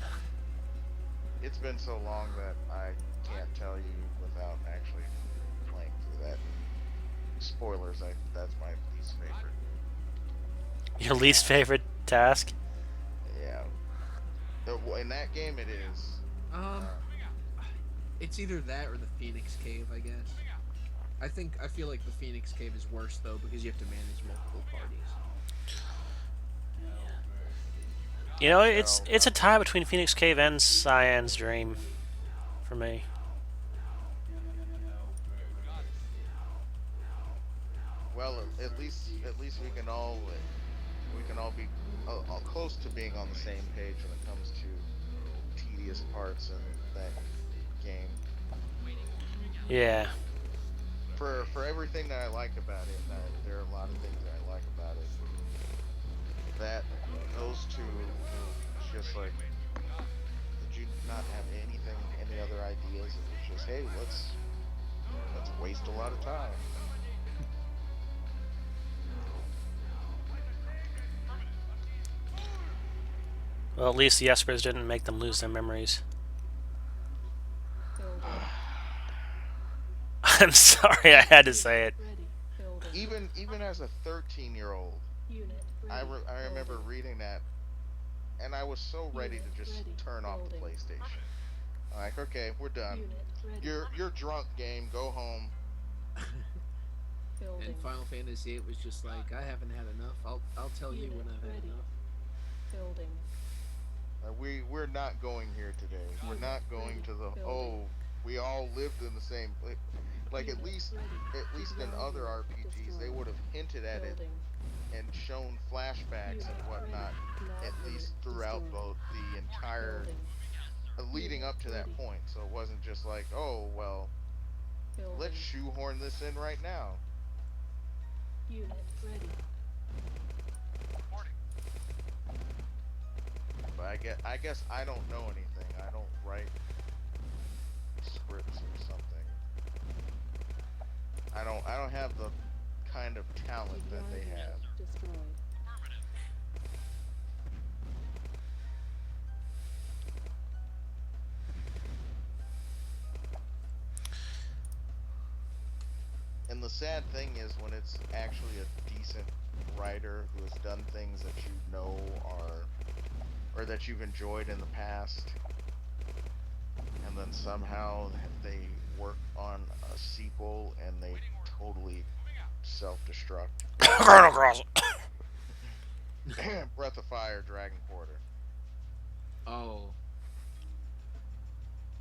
It's been so long that I can't tell you without actually playing through that. Spoilers, that's my least favorite. Your least favorite task? Yeah. In that game, it is. It's either that or the Phoenix Cave, I guess. I feel like the Phoenix Cave is worse though because you have to manage multiple parties. You know, it's a tie between Phoenix Cave and Cyan's Dream for me. Well, at least we can all be close to being on the same page when it comes to tedious parts in that game. Yeah. For everything that I like about it, there are a lot of things that I like about it. Those two, it's just like, did you not have any other ideas? It was just, hey, let's waste a lot of time. Well, at least the Espers didn't make them lose their memories. I'm sorry I had to say it. Even as a 13-year-old, I remember reading that, and I was so ready to just turn off the PlayStation. I'm like, okay, we're done. You're drunk, game. Go home. And Final Fantasy VIII was just like, I haven't had enough. I'll tell you when I've had enough. We're not going here today. We're not going to the we all lived in the same place. Like at least in other RPGs they would have hinted at it and shown flashbacks and whatnot at least throughout the entire leading up to that point. So it wasn't just like, oh well, let's shoehorn this in right now. Unit ready. But I guess I don't know anything. I don't write scripts or something. I don't have the kind of talent that they have. Destroyed. And the sad thing is when it's actually a decent writer who has done things that you know or that you've enjoyed in the past, and then somehow they work on a sequel and they totally self-destruct. Chrono Cross. Breath of Fire, Dragon Quarter. Oh,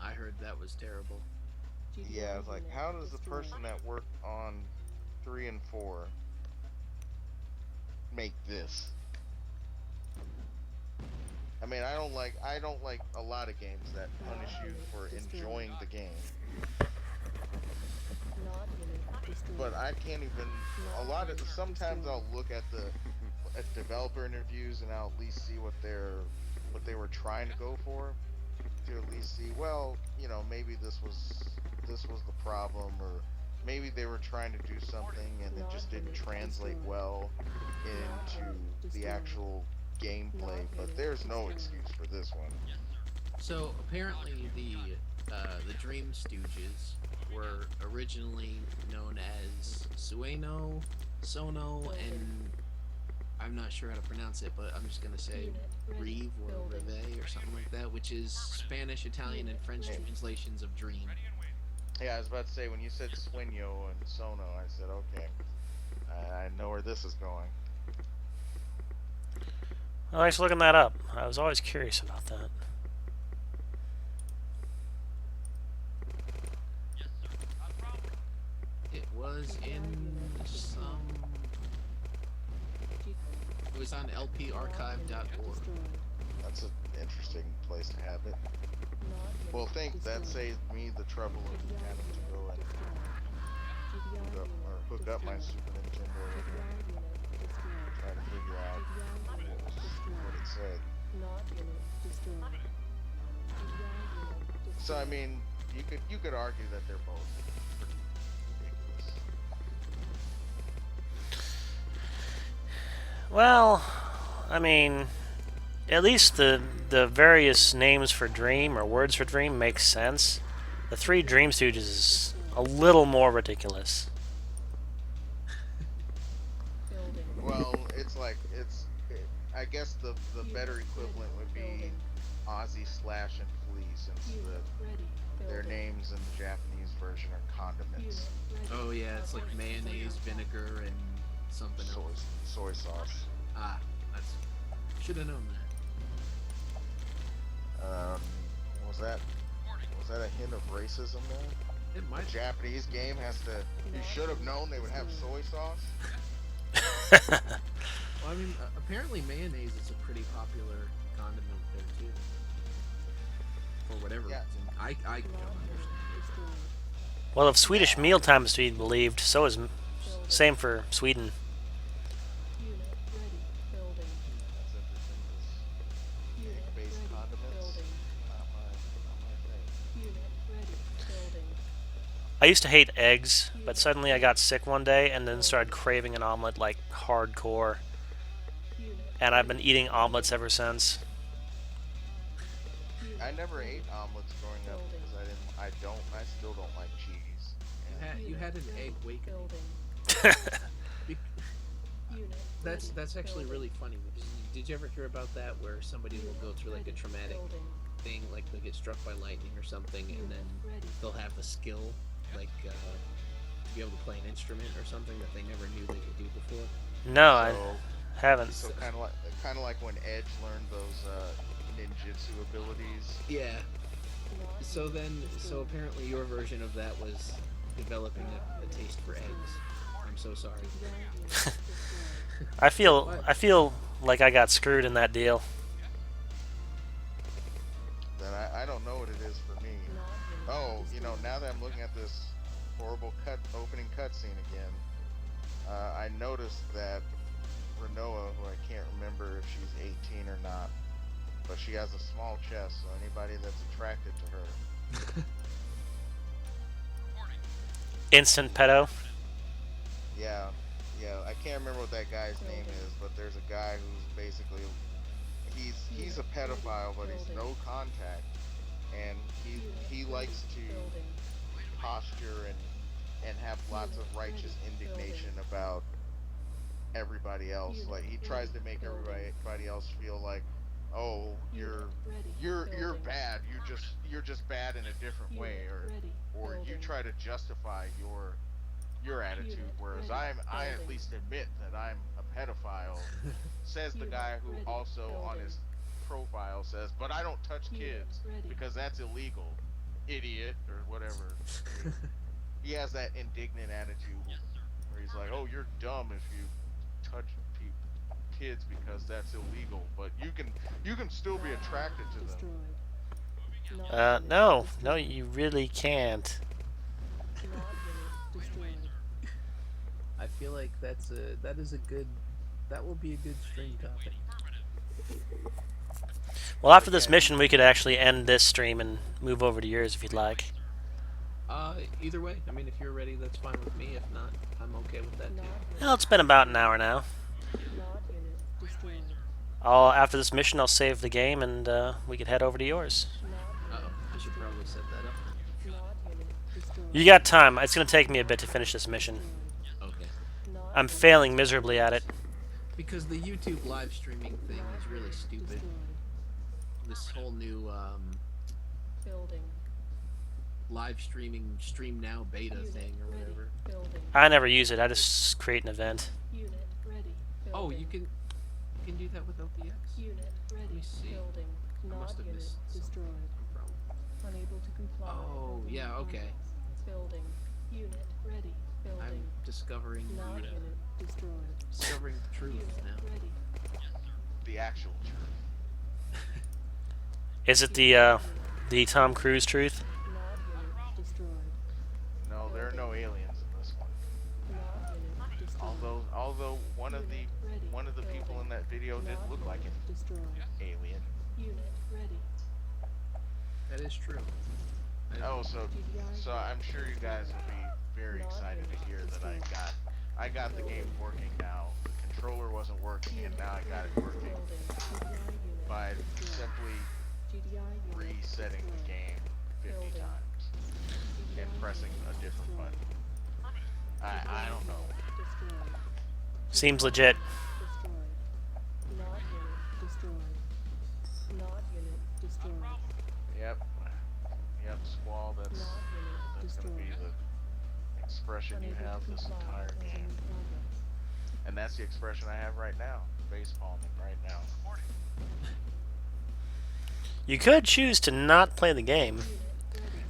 I heard that was terrible. Yeah, it's like, how does the person that worked on 3 and 4 make this? I mean, I don't like a lot of games that punish you for enjoying the game. But I can't even sometimes I'll look at developer interviews and I'll at least see what they were trying to go for, to at least see, well, maybe this was the problem, or maybe they were trying to do something and it just didn't translate well into the actual gameplay, but there's no excuse for this one. So apparently the Dream Stooges were originally known as Sueno, Sono, and I'm not sure how to pronounce it, but I'm just gonna say Rive or Rive or something like that, which is Spanish, Italian, and French translations of dream. Yeah, I was about to say, when you said Sueño and Sono, I said, okay, I know where this is going. Well, thanks for looking that up. I was always curious about that. It was in some. It was on lparchive.org. That's an interesting place to have it. Well, that saved me the trouble of having to go and hook up my Super Nintendo and try to figure out what it said. So I mean, you could argue that they're both pretty ridiculous. Well, I mean, at least the various names for Dream or words for Dream make sense. The three Dream Stooges is a little more ridiculous. Well, I guess the better equivalent would be Ozzy, Slash, and Flea, since their names in the Japanese version are condiments. Oh yeah, it's like mayonnaise, vinegar, and something else. Soy sauce. Ah, that's should have known that. Was that a hint of racism there? It might. The Japanese game has to. You should have known they would have soy sauce. Well, I mean, apparently mayonnaise is a pretty popular condiment there too. For whatever reason, I don't understand. Well, if Swedish mealtime is to be believed, so is same for Sweden. That's interesting. Egg-based condiments. Not my thing. I used to hate eggs, but suddenly I got sick one day and then started craving an omelet like hardcore. And I've been eating omelets ever since. I never ate omelets growing up because I still don't like cheese. You had an egg awakening. That's actually really funny. Did you ever hear about that, where somebody will go through like a traumatic thing, like they'll get struck by lightning or something, and then they'll have the skill, like to be able to play an instrument or something that they never knew they could do before? No, I haven't. So kind of like when Edge learned those ninjutsu abilities. Yeah. So apparently your version of that was developing a taste for eggs. I'm so sorry. I feel like I got screwed in that deal. Then I don't know what it is for me. Oh, now that I'm looking at this horrible opening cutscene again, I noticed that Renoa, who I can't remember if she's 18 or not, but she has a small chest, so anybody that's attracted to her. Instant pedo. Yeah, I can't remember what that guy's name is, but there's a guy who's basically he's a pedophile, but he's no contact, and he likes to posture and have lots of righteous indignation about everybody else. Like, he tries to make everybody else feel like, oh, you're bad. You're just bad in a different way, or you try to justify your attitude, whereas I at least admit that I'm a pedophile, says the guy who also on his profile says, but I don't touch kids because that's illegal, idiot, or whatever. He has that indignant attitude where he's like, oh, you're dumb if you touch kids because that's illegal, but you can still be attracted to them. No, no, you really can't. I feel like that is a good, that will be a good stream topic. Well, after this mission, we could actually end this stream and move over to yours if you'd like. Either way, I mean, if you're ready, that's fine with me. If not, I'm okay with that too. Well, it's been about an hour now. After this mission, I'll save the game and we could head over to yours. Uh-oh, I should probably set that up. You got time. It's going to take me a bit to finish this mission. Okay. I'm failing miserably at it. Because the YouTube live streaming thing is really stupid. This whole new live streaming stream now beta thing or whatever. I never use it. I just create an event. Oh, you can do that with OPX. Let me see. I must have missed something. Unable to comply. Oh, yeah, okay. Building. Unit ready. Building. I'm discovering Not the, unit destroyed. discovering the truth Unit now. ready. The actual truth. Is it the Tom Cruise truth? Not unit destroyed. No, there are no aliens in this one. Not unit destroyed. Although one of the people in that video did Not look like an unit destroyed. alien. Unit ready. That is true. Oh, so I'm sure you guys will be very excited to hear that I got the game working now. The controller wasn't working, and now I got it working by simply resetting the game 50 times and pressing a different button. I don't know. Seems legit. Destroyed. Not unit destroyed. Not unit destroyed. Yep, Squall. That's gonna be the expression you have this entire game, and that's the expression I have right now. Face palming right now. You could choose to not play the game.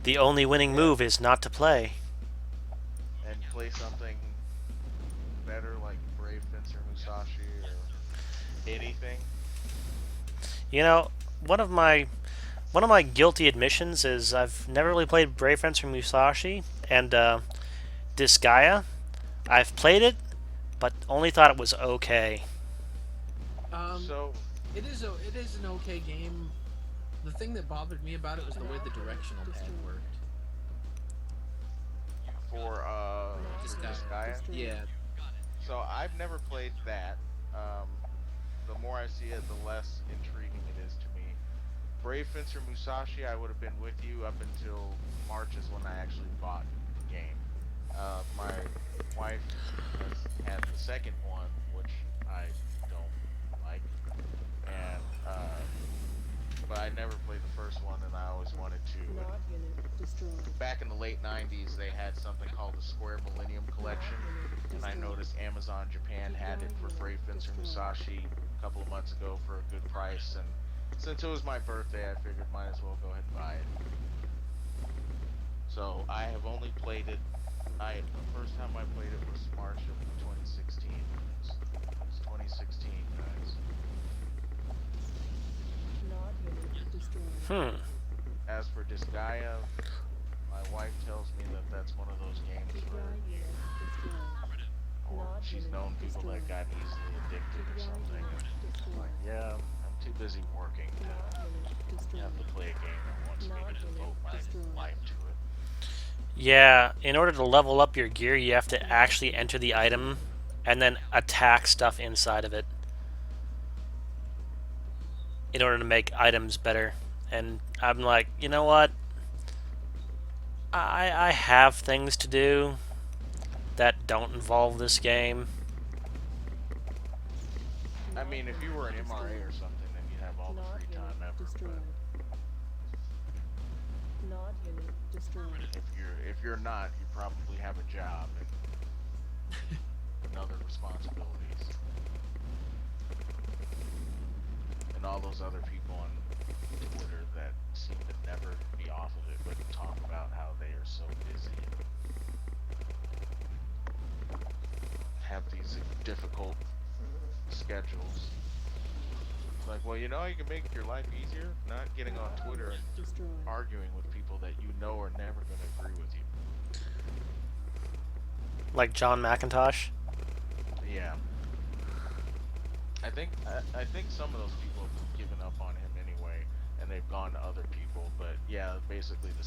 The only winning move is not to play. And play something better like Brave Fencer Musashi or anything. You know, one of my guilty admissions is I've never really played Brave Fencer Musashi and Disgaea. I've played it, but only thought it was okay. So it is an okay game. The thing that bothered me about it was the way the directional pad worked. for Disgaea. Yeah. So I've never played that. The more I see it, the less intriguing it is to me. Brave Fencer Musashi, I would have been with you up until March is when I actually bought the game. My wife has had the second one, which I don't like, and but I never played the first one, and I always wanted to. Not unit destroyed. Back in the late 90s, they had something called the Square Millennium Collection, and I noticed Amazon Japan had it for Brave Fencer Musashi a couple of months ago for a good price, and since it was my birthday, I figured might as well go ahead and buy it. So I have only played it. The first time I played it was March of 2016. It's 2016, guys. Not unit destroyed. As for Disgaea, my wife tells me that that's one of those games where, Unit destroyed. or she's known people that got easily addicted or something. I'm like, yeah, I'm too busy working to have to play a game that wants me to devote my life to it. Yeah, in order to level up your gear, you have to actually enter the item and then attack stuff inside of it in order to make items better. And I'm like, you know what? I have things to do that don't involve this game. I mean, if you were an MRA or something, then you'd have all the Not free time unit ever. destroyed. Not unit destroyed. But if you're not, you probably have a job and other responsibilities. And all those other people on Twitter that seem to never be off of it, but talk about how they are so busy and have these difficult schedules. It's like, well, you know, you can make your life easier, not getting on Twitter and Destroyed. arguing with people that you know are never going to agree with you. Like John McIntosh. Yeah. I think some of those people have given up on him anyway, and they've gone to other people. But yeah, basically the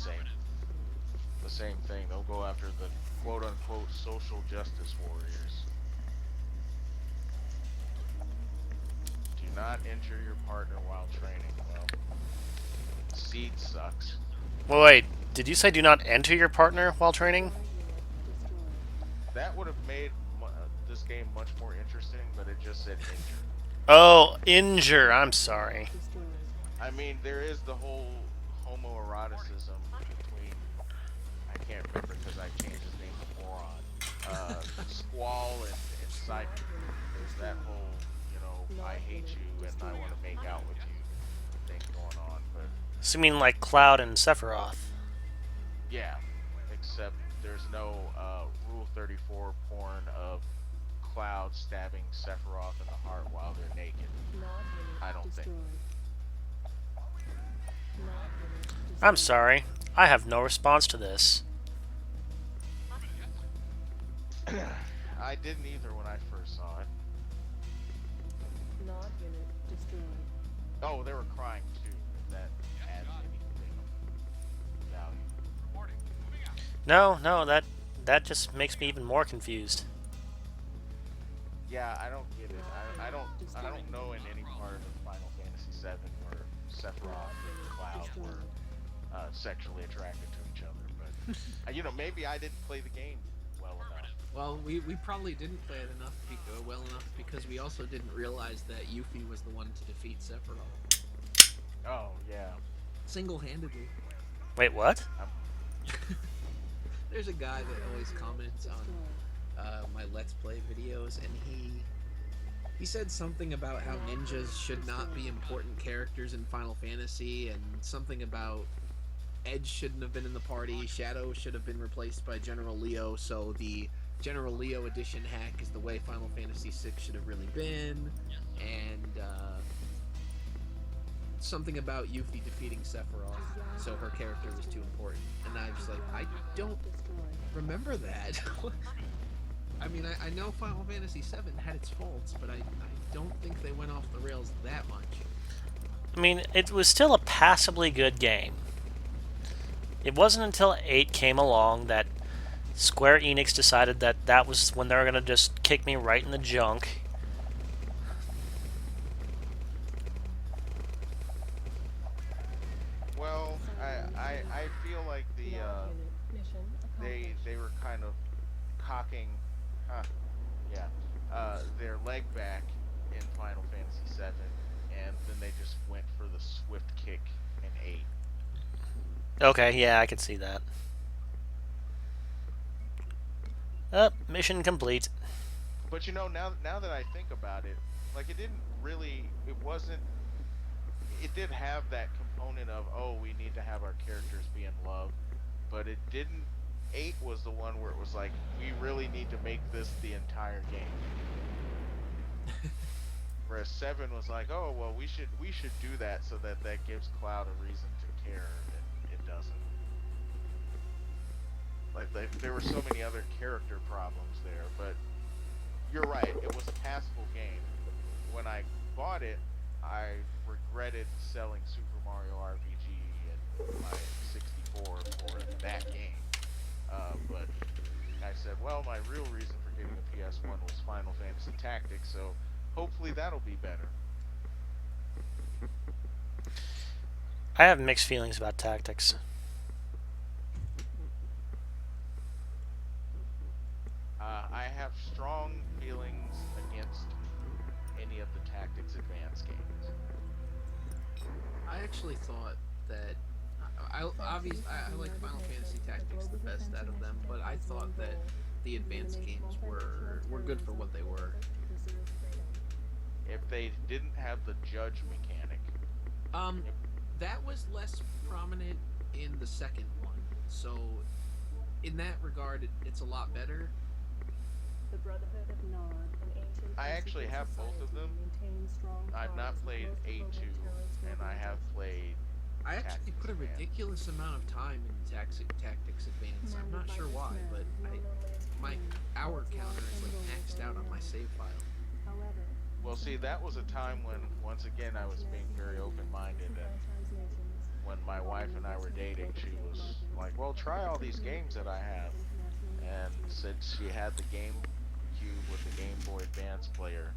same thing. They'll go after the quote unquote social justice warriors. Do not injure your partner while training. Well, seed sucks. Well, wait, did you say do not enter your partner while training? That would have made this game much more interesting, but it just said injure. Oh, injure. I'm sorry. I mean, there is the whole homoeroticism between, I can't remember because I changed his name to Moron, Squall and Cypher. There's that whole, you know, I hate you and I want to make out with you thing going on. But So you mean like Cloud and Sephiroth? yeah, except there's no Rule 34 porn of Cloud stabbing Sephiroth in the heart while they're naked. I don't think. I'm sorry. I have no response to this. I didn't either when I first saw it. Not unit destroyed. Oh, they were crying too. If that adds anything of value. No, that just makes me even more confused. Yeah, I don't get it. I don't know in any part of Final Fantasy VII where Sephiroth and Cloud were sexually attracted to each other. But you know, maybe I didn't play the game well enough. Well, we probably didn't play it well enough because we also didn't realize that Yuffie was the one to defeat Sephiroth. Oh yeah. Single-handedly. Wait, what? There's a guy that always comments on my Let's Play videos, and he said something about how ninjas should not be important characters in Final Fantasy, and something about Edge shouldn't have been in the party, Shadow should have been replaced by General Leo, so the General Leo edition hack is the way Final Fantasy VI should have really been, and something about Yuffie defeating Sephiroth, so her character was too important. And I was like, I don't remember that. I mean, I know Final Fantasy VII had its faults, but I don't think they went off the rails that much. I mean, it was still a passably good game. It wasn't until 8 came along that Square Enix decided that that was when they were going to just kick me right in the junk. Well, I feel like they were kind of cocking, their leg back in Final Fantasy VII, and then they just went for the swift kick in 8. Okay, yeah, I can see that. Mission complete. But you know, now that I think about it, like it did have that component of, oh, we need to have our characters be in love, but it didn't. 8 was the one where it was like, we really need to make this the entire game. Whereas 7 was like, oh well, we should do that so that gives Cloud a reason to care, and it doesn't. Like there were so many other character problems there, but you're right, it was a passable game. When I bought it, I regretted selling Super Mario RPG and my 64 for that game. But I said, well, my real reason for getting a PS1 was Final Fantasy Tactics, so hopefully that'll be better. I have mixed feelings about Tactics. I have strong feelings against any of the Tactics Advance games. I actually thought that I like Final Fantasy Tactics the best out of them, but I thought that the advanced games were good for what they were. If they didn't have the judge mechanic, Um, if, that was less prominent in the second one, so in that regard, it's a lot better. The Brotherhood of Nod, an ancient I and actually secret have both of society, them. maintains strong I've not ties with played most global A2, terrorist and I have organizations. played I actually Tactics put a Advance. ridiculous amount of time in Tactics Advance. I'm Commanded not by sure why, Riskman, but known only as my Kane, hour Nod's counter is like long-term goal is maxed out very on my known. save file. However, Well, in see, some that was a time when, 1930, once again, I was being very open-minded, and disenfranchised nations, when my wife involving and I were investment in dating, global she trade was markets, like, "Well, try all these committed games to that I have," international and negotiations. since she had the GameCube with the Game Boy Advance player,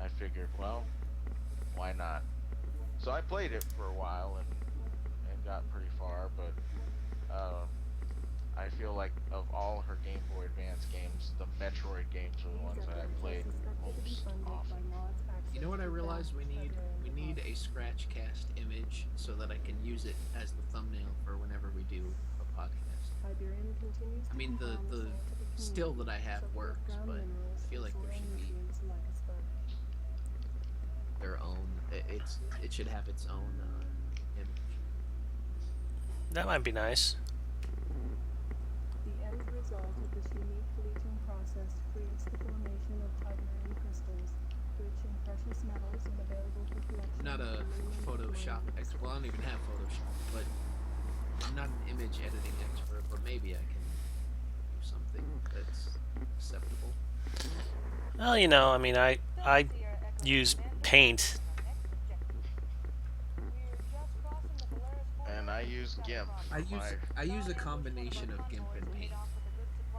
I figured, well, why not? So I played it for a while and got pretty far, but um, I feel like of all her Game Boy Advance games, the Metroid games are the These ones that I efforts are played suspected to be most funded by often. Nod's You know access what I to realized vast we need? Siberian We need a deposits. scratch cast image so that I can use it as the thumbnail for whenever we do a podcast. Iberium continues I to mean, the confound the the scientific still that community, I have choking up works, ground but minerals I feel and like there soil should be nutrients like a sponge. their own. It should have its own image. That might be nice. The end result of this unique bleaching process creates the formation of Iberium crystals, rich in precious metals and available for I'm collection not at a minimum Photoshop mining expert. Well, I don't even have Photoshop, but I'm not an image editing expert. But maybe I can do something that's acceptable. Well, I mean, I use Paint. And I use GIMP I for use my. I use a combination of GIMP and Paint.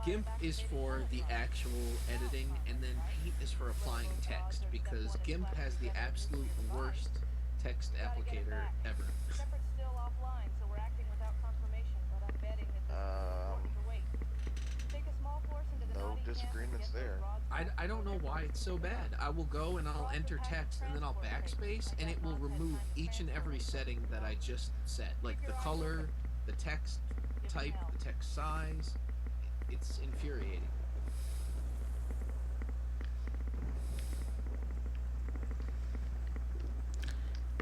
GIMP is for the actual editing, and then Paint is for applying text because GIMP has the absolute worst text applicator ever. Um, no disagreements there. I don't know why it's so bad. I will go and I'll enter text and then I'll backspace and it will remove each and every setting that I just set. Like the color, the text type, the text size. It's infuriating.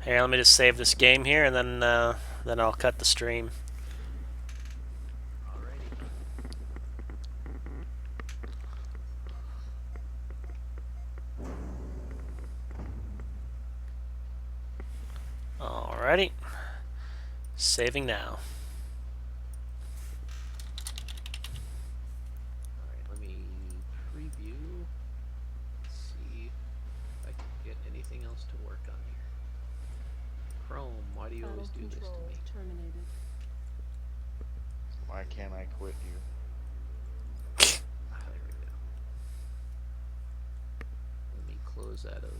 Here, let me just save this game here, and then I'll cut the stream. Alrighty. Alrighty. Saving now. Alright, let me preview. Let's see if I can get anything else to work on here. Chrome, why do you always do this to me? Terminated. Why can't I quit you? Ah, there we go. Let me close out of